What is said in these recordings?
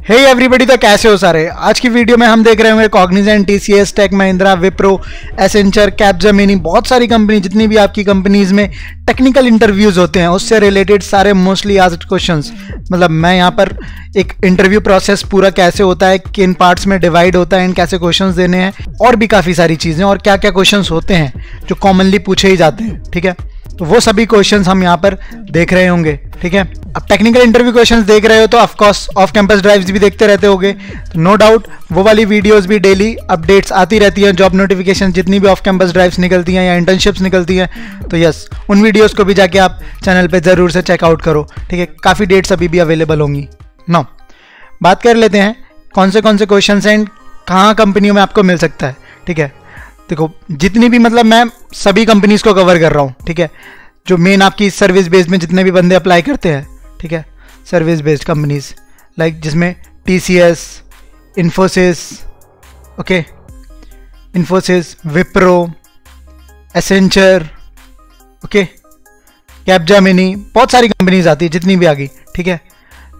Hey everybody, तो कैसे हो सारे। आज की वीडियो में हम देख रहे होंगे Cognizant, TCS, Tech Mahindra, Wipro, Accenture, Capgemini, बहुत सारी कंपनी, जितनी भी आपकी कंपनीज में टेक्निकल इंटरव्यूज होते हैं उससे रिलेटेड सारे मोस्टली आस्क्ड क्वेश्चंस। मतलब मैं यहाँ पर एक इंटरव्यू प्रोसेस पूरा कैसे होता है, किन पार्ट्स में डिवाइड होता है, एंड कैसे क्वेश्चंस देने हैं, और भी काफ़ी सारी चीज़ें और क्या क्या क्वेश्चंस होते हैं जो कॉमनली पूछे ही जाते हैं। ठीक है, तो वो सभी क्वेश्चंस हम यहाँ पर देख रहे होंगे। ठीक है, अब टेक्निकल इंटरव्यू क्वेश्चंस देख रहे हो तो of course off campus drives भी देखते रहते होगे, तो नो डाउट वो वाली वीडियोस भी डेली अपडेट्स आती रहती हैं। जॉब नोटिफिकेशन जितनी भी ऑफ कैंपस ड्राइव्स निकलती हैं या इंटर्नशिप्स निकलती हैं, तो यस, उन वीडियोस को भी जाके आप चैनल पे ज़रूर से चेकआउट करो। ठीक है, काफ़ी डेट्स अभी भी अवेलेबल होंगी। नाउ बात कर लेते हैं कौन से क्वेश्चंस हैं एंड कहाँ कंपनियों में आपको मिल सकता है। ठीक है, देखो जितनी भी, मतलब मैं सभी कंपनीज को कवर कर रहा हूँ। ठीक है, जो मेन आपकी सर्विस बेस्ड में जितने भी बंदे अप्लाई करते हैं, ठीक है, सर्विस बेस्ड कंपनीज लाइक जिसमें TCS, Infosys, okay, Infosys, Wipro, Accenture, okay, Capgemini, बहुत सारी कंपनीज आती है जितनी भी आ गई। ठीक है,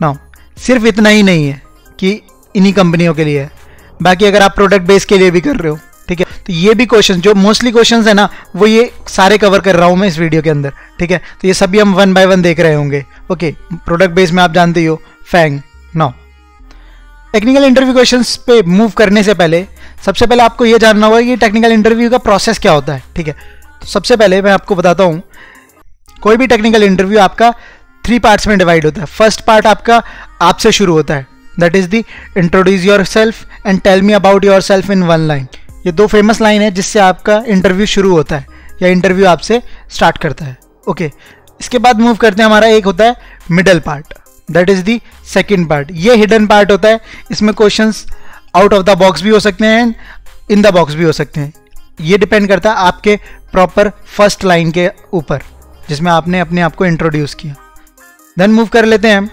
नाउ सिर्फ इतना ही नहीं है कि इन्हीं कंपनियों के लिए है, बाकी अगर आप प्रोडक्ट बेस के लिए भी कर रहे हो, ठीक है, तो ये भी क्वेश्चन, जो मोस्टली क्वेश्चंस है ना, वो ये सारे कवर कर रहा हूँ मैं इस वीडियो के अंदर। ठीक है, तो ये सभी हम 1 बाय 1 देख रहे होंगे। ओके, प्रोडक्ट बेस में आप जानते ही हो, FAANG. Now technical interview questions पे मूव करने से पहले सबसे पहले आपको ये जानना होगा कि टेक्निकल इंटरव्यू का प्रोसेस क्या होता है। ठीक है, तो सबसे पहले मैं आपको बताता हूँ, कोई भी टेक्निकल इंटरव्यू आपका 3 पार्ट्स में डिवाइड होता है। फर्स्ट पार्ट आपका आपसे शुरू होता है, that is the introduce yourself and tell me about yourself in 1 line. ये 2 फेमस लाइन है जिससे आपका इंटरव्यू शुरू होता है या इंटरव्यू आपसे स्टार्ट करता है। ओके, इसके बाद मूव करते हैं, हमारा एक होता है middle part, that is the second part. ये हिडन पार्ट होता है, इसमें questions out of the box भी हो सकते हैं एंड इन द बॉक्स भी हो सकते हैं। ये डिपेंड करता है आपके प्रॉपर फर्स्ट लाइन के ऊपर जिसमें आपने अपने आप को इंट्रोड्यूस किया। देन मूव कर लेते हैं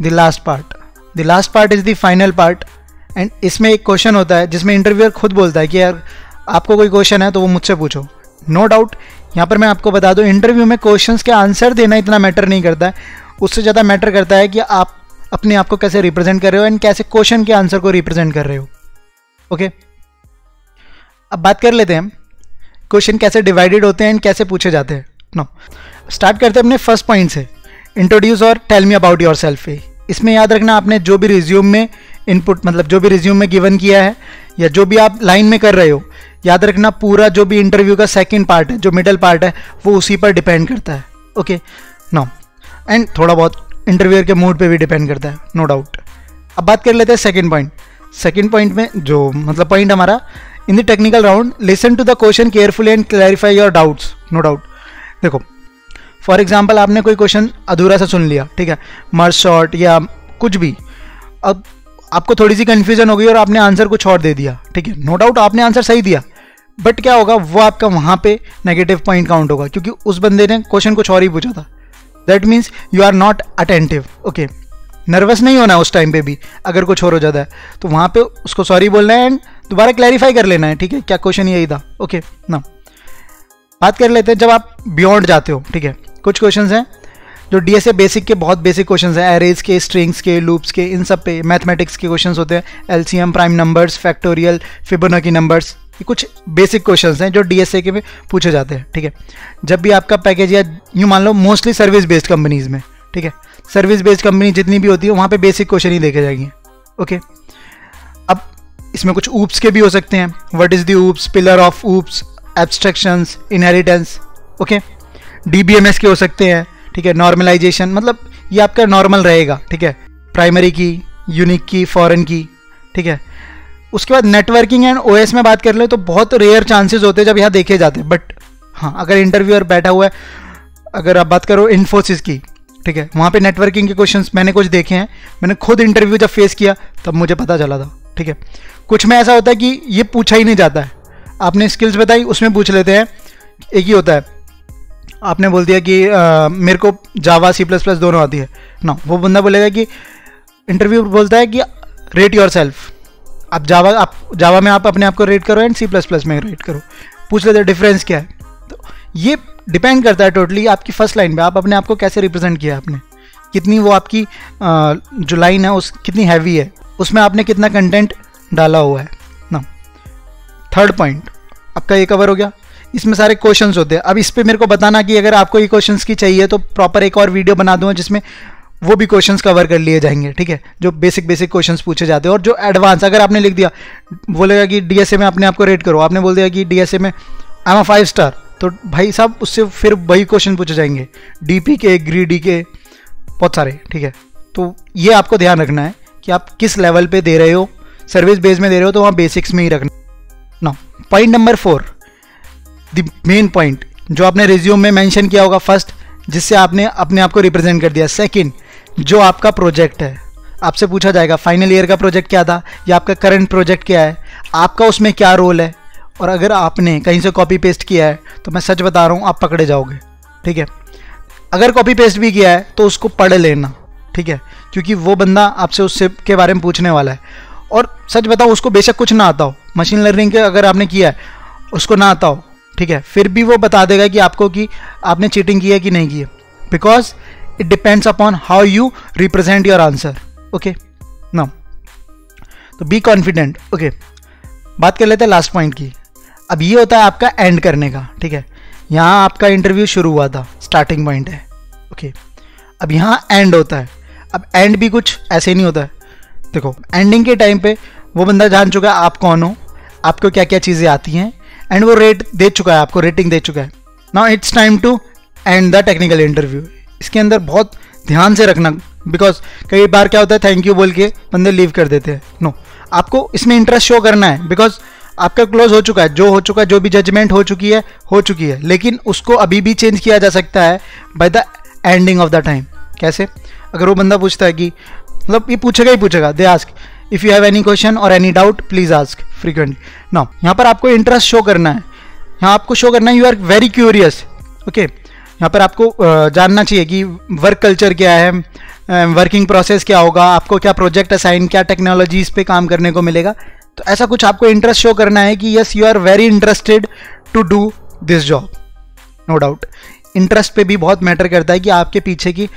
the last part. The last part is the final part and इसमें एक क्वेश्चन होता है जिसमें इंटरव्यूअर खुद बोलता है कि यार आपको कोई क्वेश्चन है तो वो मुझसे पूछो। नो डाउट, यहाँ पर मैं आपको बता दूं, इंटरव्यू में क्वेश्चंस के आंसर देना इतना मैटर नहीं करता है, उससे ज़्यादा मैटर करता है कि आप अपने आप को कैसे रिप्रेजेंट कर रहे हो एंड कैसे क्वेश्चन के आंसर को रिप्रेजेंट कर रहे हो। ओके, अब बात कर लेते हैं क्वेश्चन कैसे डिवाइडेड होते हैं एंड कैसे पूछे जाते हैं। नो, स्टार्ट करते हैं अपने फर्स्ट पॉइंट से, इंट्रोड्यूस और tell me about yourself. इसमें याद रखना, आपने जो भी रिज्यूम में इनपुट, मतलब जो भी रिज्यूम में गिवन किया है या जो भी आप लाइन में कर रहे हो, याद रखना पूरा जो भी इंटरव्यू का सेकंड पार्ट है, जो मिडल पार्ट है, वो उसी पर डिपेंड करता है। ओके, नो, एंड थोड़ा बहुत इंटरव्यूअर के मूड पे भी डिपेंड करता है, नो डाउट। अब बात कर लेते हैं सेकंड पॉइंट। सेकंड पॉइंट में जो मतलब पॉइंट हमारा, in the technical round listen to the question carefully and clarify your doubts. No doubt, देखो फॉर एग्जाम्पल आपने कोई क्वेश्चन अधूरा सा सुन लिया, ठीक है, मर्ज शॉर्ट या कुछ भी, अब आपको थोड़ी सी कंफ्यूजन हो गई और आपने आंसर कुछ और दे दिया। ठीक है, नो डाउट आपने आंसर सही दिया, बट क्या होगा, वो आपका वहाँ पे नेगेटिव पॉइंट काउंट होगा क्योंकि उस बंदे ने क्वेश्चन कुछ और ही पूछा था। That means you are not attentive. Okay, nervous नहीं होना है उस टाइम पे भी, अगर कुछ और हो जाता है तो वहाँ पे उसको सॉरी बोलना है एंड दोबारा क्लैरिफाई कर लेना है। ठीक है, क्या क्वेश्चन यही था। ओके, ना बात कर लेते हैं जब आप बियॉन्ड जाते हो। ठीक है, कुछ क्वेश्चंस हैं जो डीएसए बेसिक के, बहुत बेसिक क्वेश्चंस हैं, एरेज के, स्ट्रिंग्स के, लूप्स के, इन सब पे मैथमेटिक्स के क्वेश्चंस होते हैं, LCM, prime numbers, factorial, Fibonacci numbers, ये कुछ बेसिक क्वेश्चंस हैं जो डीएसए के में पूछे जाते हैं। ठीक है, जब भी आपका पैकेज, या यूँ मान लो मोस्टली सर्विस बेस्ड कंपनीज में, ठीक है, सर्विस बेस्ड कंपनी जितनी भी होती है वहाँ पे बेसिक क्वेश्चन ही देखे जाएंगे। ओके, अब इसमें कुछ ऊप्स के भी हो सकते हैं, what is the oops, pillar of oops, abstractions, inheritance. Okay, DBMS के हो सकते हैं। ठीक है, नॉर्मलाइजेशन, मतलब ये आपका नॉर्मल रहेगा। ठीक है, प्राइमरी की, यूनिक की, फॉरेन की। ठीक है, उसके बाद नेटवर्किंग एंड ओएस में बात कर ले तो बहुत रेयर चांसेस होते हैं जब यहाँ देखे जाते हैं, बट हाँ, अगर इंटरव्यूअर बैठा हुआ है, अगर आप बात करो इन्फोसिस की, ठीक है, वहाँ पे नेटवर्किंग के क्वेश्चंस मैंने कुछ देखे हैं, मैंने खुद इंटरव्यू जब फेस किया तब मुझे पता चला था। ठीक है, कुछ में ऐसा होता है कि ये पूछा ही नहीं जाता है, आपने स्किल्स बताई उसमें पूछ लेते हैं। एक ही होता है, आपने बोल दिया कि मेरे को जावा, C++ दोनों आती है ना, वो बंदा बोलेगा कि, इंटरव्यू बोलता है कि रेट योर सेल्फ, आप जावा में आप अपने आप को रेट करो एंड C++ में रेट करो, पूछ लेते हैं डिफरेंस क्या है। तो ये डिपेंड करता है टोटली आपकी फर्स्ट लाइन पे, आप अपने आप को कैसे रिप्रेजेंट किया आपने, कितनी वो आपकी जो लाइन है उस कितनी हैवी है, उसमें आपने कितना कंटेंट डाला हुआ है ना। थर्ड पॉइंट आपका ये कवर हो गया। इसमें सारे क्वेश्चंस होते हैं। अब इस पे मेरे को बताना कि अगर आपको ये क्वेश्चंस की चाहिए तो प्रॉपर एक और वीडियो बना दूंगा जिसमें वो भी क्वेश्चंस कवर कर लिए जाएंगे, ठीक है, जो बेसिक क्वेश्चंस पूछे जाते हैं। और जो एडवांस, अगर आपने लिख दिया, बोलेगा कि डीएसए में अपने आप को रेट करो, आपने बोल दिया कि डीएसए में आई एम 5 स्टार, तो भाई साहब उससे फिर वही क्वेश्चन पूछे जाएंगे, डीपी के, ग्रीडी के, बहुत सारे, ठीक है। तो ये आपको ध्यान रखना है कि आप किस लेवल पे दे रहे हो, सर्विस बेस में दे रहे हो तो वहाँ बेसिक्स में ही रखना। ना point number 4, the main point जो आपने रिज्यूम में मेंशन किया होगा, फर्स्ट जिससे आपने अपने आप को रिप्रेजेंट कर दिया। सेकंड, जो आपका प्रोजेक्ट है, आपसे पूछा जाएगा फाइनल ईयर का प्रोजेक्ट क्या था या आपका करंट प्रोजेक्ट क्या है, आपका उसमें क्या रोल है। और अगर आपने कहीं से कॉपी पेस्ट किया है तो मैं सच बता रहा हूँ आप पकड़े जाओगे, ठीक है। अगर कॉपी पेस्ट भी किया है तो उसको पढ़ लेना, ठीक है, क्योंकि वो बंदा आपसे उससे के बारे में पूछने वाला है। और सच बताओ उसको बेशक कुछ ना आता हो, मशीन लर्निंग के अगर आपने किया है उसको ना आता हो, ठीक है, फिर भी वो बता देगा कि आपको कि आपने चीटिंग की है कि नहीं की है, because it depends upon how you represent your answer. Okay ना, तो बी कॉन्फिडेंट। ओके, बात कर लेते हैं लास्ट पॉइंट की। अब ये होता है आपका एंड करने का, ठीक है। यहाँ आपका इंटरव्यू शुरू हुआ था, स्टार्टिंग पॉइंट है, ओके। अब यहाँ एंड होता है। अब एंड भी कुछ ऐसे नहीं होता है। देखो, एंडिंग के टाइम पे वो बंदा जान चुका है आप कौन हो, आपको क्या क्या चीज़ें आती हैं, एंड वो रेट दे चुका है, आपको रेटिंग दे चुका है। Now it's time to end the technical interview. इसके अंदर बहुत ध्यान से रखना, बिकॉज कई बार क्या होता है थैंक यू बोल के बंदे लीव कर देते हैं। नो, आपको इसमें इंटरेस्ट शो करना है, बिकॉज आपका क्लोज हो चुका है, जो हो चुका है, जो भी जजमेंट हो चुकी है, लेकिन उसको अभी भी चेंज किया जा सकता है by the ending of the time. कैसे? अगर वो बंदा पूछता है कि मतलब ये पूछेगा they ask if you have any question और any doubt please ask frequently. Now यहाँ पर आपको इंटरेस्ट शो करना है, यहाँ आपको शो करना है you are very curious. Okay, यहाँ पर आपको जानना चाहिए कि वर्क कल्चर क्या है, वर्किंग प्रोसेस क्या होगा, आपको क्या प्रोजेक्ट असाइन, क्या टेक्नोलॉजीज पे काम करने को मिलेगा। तो ऐसा कुछ आपको इंटरेस्ट शो करना है कि yes you are very interested to do this job. No doubt interest पे भी बहुत मैटर करता है कि आपके पीछे की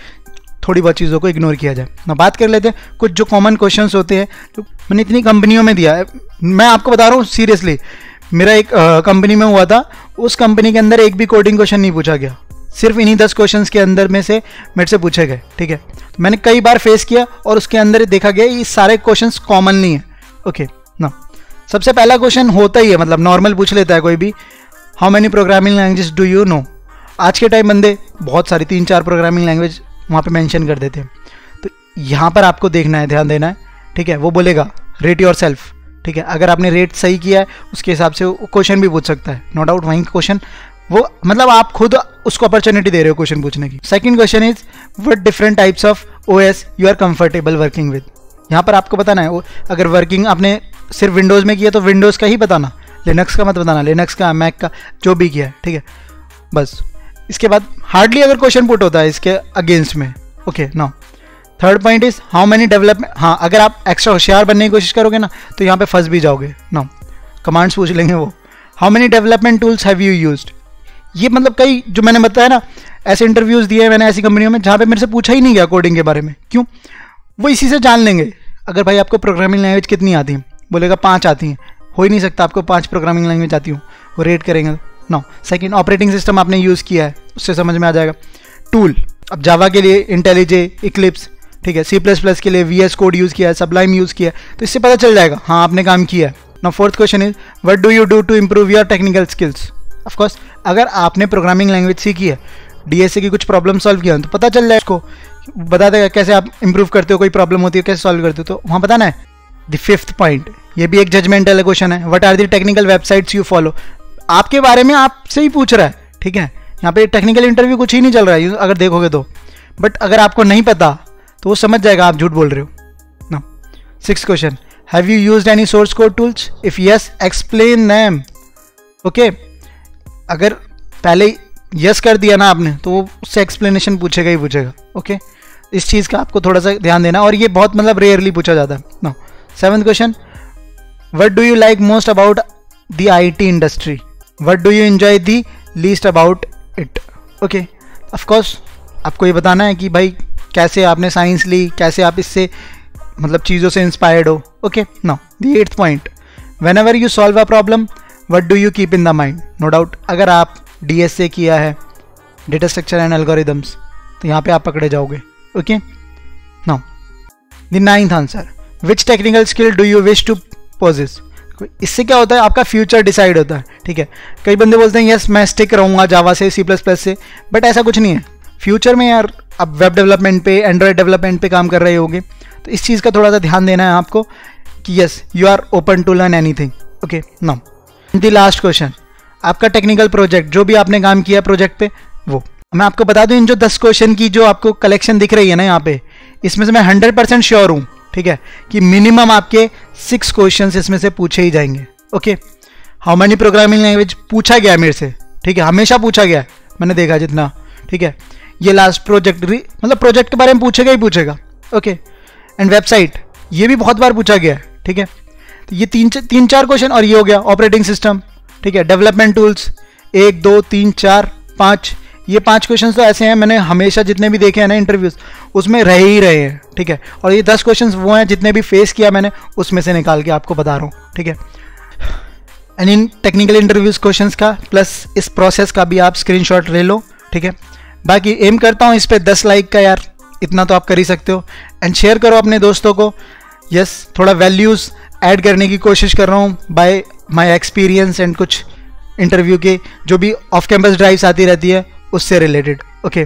थोड़ी बहुत चीज़ों को इग्नोर किया जाए। ना बात कर लेते हैं कुछ जो कॉमन क्वेश्चंस होते हैं जो मैंने इतनी कंपनियों में दिया है। मैं आपको बता रहा हूँ सीरियसली, मेरा एक कंपनी में हुआ था, उस कंपनी के अंदर एक भी कोडिंग क्वेश्चन नहीं पूछा गया, सिर्फ इन्हीं 10 क्वेश्चंस के अंदर में से मेरे से पूछे गए, ठीक है। तो मैंने कई बार फेस किया और उसके अंदर देखा गया ये सारे क्वेश्चंस कॉमन नहीं है। ओके ना, सबसे पहला क्वेश्चन होता ही है, मतलब नॉर्मल पूछ लेता है कोई भी, how many programming languages do you know. आज के टाइम बंदे बहुत सारी 3-4 प्रोग्रामिंग लैंग्वेज वहाँ पे मेंशन कर देते हैं। तो यहाँ पर आपको देखना है, ध्यान देना है, ठीक है। वो बोलेगा रेट योर सेल्फ, ठीक है। अगर आपने रेट सही किया है उसके हिसाब से क्वेश्चन भी पूछ सकता है, नो डाउट। वहीं क्वेश्चन वो मतलब आप खुद उसको अपॉर्चुनिटी दे रहे हो क्वेश्चन पूछने की। Second question is what different types of OS you are comfortable working with. यहाँ पर आपको बताना है, अगर वर्किंग आपने सिर्फ विंडोज़ में किया तो विंडोज़ का ही बताना, लिनक्स का मत बताना, लिनक्स का, मैक का, जो भी किया है, ठीक है, बस। इसके बाद हार्डली अगर क्वेश्चन पुट होता है इसके अगेंस्ट में। Okay now third point is how many development. हाँ, अगर आप एक्स्ट्रा होशियार बनने की कोशिश करोगे ना तो यहाँ पे फंस भी जाओगे। नाउ कमांड्स पूछ लेंगे वो, how many development tools have you used. ये मतलब कई जो मैंने बताया ना, ऐसे इंटरव्यूज दिए हैं मैंने ऐसी कंपनियों में जहाँ पे मेरे से पूछा ही नहीं गया कोडिंग के बारे में। क्यों? वो इसी से जान लेंगे। अगर भाई आपको प्रोग्रामिंग लैंग्वेज कितनी आती है, बोलेगा 5 आती हैं, हो ही नहीं सकता आपको 5 प्रोग्रामिंग लैंग्वेज आती हूँ, वो रेट करेंगे। नो, सेकंड ऑपरेटिंग सिस्टम आपने यूज़ किया है, उससे समझ में आ जाएगा। टूल, अब जावा के लिए इंटेलिजे, इक्लिप्स, ठीक है, C++ के लिए VS कोड यूज़ किया है, सबलाइम यूज़ किया है, तो इससे पता चल जाएगा हाँ आपने काम किया है। Now fourth question is what do you do to improve your technical skills. Of course अगर आपने प्रोग्रामिंग लैंग्वेज सीखी है, डीएसए की कुछ प्रॉब्लम सॉल्व किया है, तो पता चल जाए, उसको बता देगा कैसे आप इंप्रूव करते हो, कोई प्रॉब्लम होती है कैसे सॉल्व करते हो, तो वहाँ बताना है। द फिफ्थ पॉइंट, ये भी एक जजमेंटल क्वेश्चन है, what are the technical websites you follow. आपके बारे में आपसे ही पूछ रहा है, ठीक है। यहाँ पे टेक्निकल इंटरव्यू कुछ ही नहीं चल रहा है अगर देखोगे तो, बट अगर आपको नहीं पता तो वो समझ जाएगा आप झूठ बोल रहे हो ना। Sixth question, have you used any source code tools, if yes explain them. Okay, अगर पहले यस कर दिया ना आपने तो वो उससे एक्सप्लेनेशन पूछेगा ही पूछेगा। ओके, इस चीज़ का आपको थोड़ा सा ध्यान देना, और ये बहुत मतलब रेयरली पूछा जाता है ना। Seventh question, what do you like most about the IT industry, what do you enjoy the least about it. Okay, of course आपको ये बताना है कि भाई कैसे आपने साइंस ली, कैसे आप इससे मतलब चीज़ों से इंस्पायर्ड हो. Okay, now the 8th point, whenever you solve a problem what do you keep in the mind. No doubt अगर आप DSA किया है, डेटा स्ट्रक्चर एंड एल्गोरिदम्स, तो यहाँ पे आप पकड़े जाओगे. Okay, now the 9th answer, which technical skill do you wish to possess. इससे क्या होता है, आपका फ्यूचर डिसाइड होता है. ठीक है, कई बंदे बोलते हैं यस मैं स्टिक रहूँगा जावा से, C++ से, बट ऐसा कुछ नहीं है. फ्यूचर में यार आप वेब डेवलपमेंट पे, एंड्रॉयड डेवलपमेंट पे काम कर रहे होगे, तो इस चीज़ का थोड़ा सा ध्यान देना है आपको कि yes you are open to learn anything. Okay, now the last question, आपका टेक्निकल प्रोजेक्ट जो भी आपने काम किया प्रोजेक्ट पे, वो मैं आपको बता दूं, इन जो 10 क्वेश्चन की जो आपको कलेक्शन दिख रही है ना यहाँ पे, इसमें से मैं 100% श्योर हूँ, ठीक है, कि मिनिमम आपके 6 क्वेश्चन इसमें से पूछे ही जाएंगे. Okay, how many programming language पूछा गया मेरे से, ठीक है, हमेशा पूछा गया मैंने देखा जितना. ठीक है, ये लास्ट प्रोजेक्ट मतलब प्रोजेक्ट के बारे में पूछेगा ही पूछेगा. ओके, एंड वेबसाइट ये भी बहुत बार पूछा गया है. ठीक है, तो ये 3-4 क्वेश्चन, और ये हो गया ऑपरेटिंग सिस्टम. ठीक है, डेवलपमेंट टूल्स 1 2 3 4 5, ये 5 क्वेश्चन तो ऐसे हैं मैंने हमेशा जितने भी देखे हैं ना इंटरव्यूज, उसमें रह ही रहे हैं. ठीक है, और ये 10 क्वेश्चन वो हैं जितने भी फेस किया मैंने, उसमें से निकाल के आपको बता रहा हूँ. ठीक है, and in technical interviews questions का प्लस इस प्रोसेस का भी आप स्क्रीनशॉट ले लो. ठीक है, बाकी एम करता हूँ इस पर 10 लाइक का, यार इतना तो आप कर ही सकते हो. एंड शेयर करो अपने दोस्तों को. यस, थोड़ा वैल्यूज़ ऐड करने की कोशिश कर रहा हूँ बाय माय एक्सपीरियंस एंड कुछ इंटरव्यू के जो भी ऑफ कैंपस ड्राइव्स आती रहती है उससे रिलेटेड. ओके,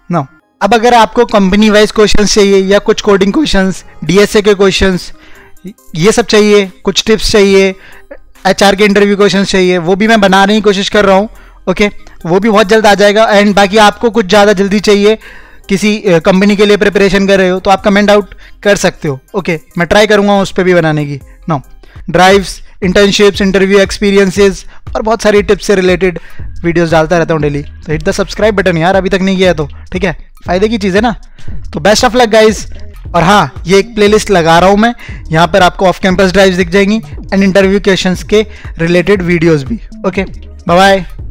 नाउ अब अगर आपको कंपनी वाइज क्वेश्चंस चाहिए या कुछ कोडिंग क्वेश्चंस, DSA के क्वेश्चंस, ये सब चाहिए, कुछ टिप्स चाहिए, HR के इंटरव्यू क्वेश्चंस चाहिए, वो भी मैं बनाने की कोशिश कर रहा हूँ. ओके, वो भी बहुत जल्द आ जाएगा. एंड बाकी आपको कुछ ज़्यादा जल्दी चाहिए, किसी कंपनी के लिए प्रिपरेशन कर रहे हो, तो आप कमेंट आउट कर सकते हो. ओके, मैं ट्राई करूँगा उस पर भी बनाने की. Now drives, internships, interview experiences और बहुत सारी टिप्स से रिलेटेड वीडियोस डालता रहता हूँ डेली. तो हिट द सब्सक्राइब बटन यार, अभी तक नहीं किया है तो. ठीक है, फायदे की चीज़ है ना. तो बेस्ट ऑफ लक गाइज. और हाँ, ये एक प्लेलिस्ट लगा रहा हूँ मैं, यहाँ पर आपको ऑफ कैंपस ड्राइव्स दिख जाएंगी एंड इंटरव्यू क्वेश्चंस के रिलेटेड वीडियोस भी. Okay, bye bye.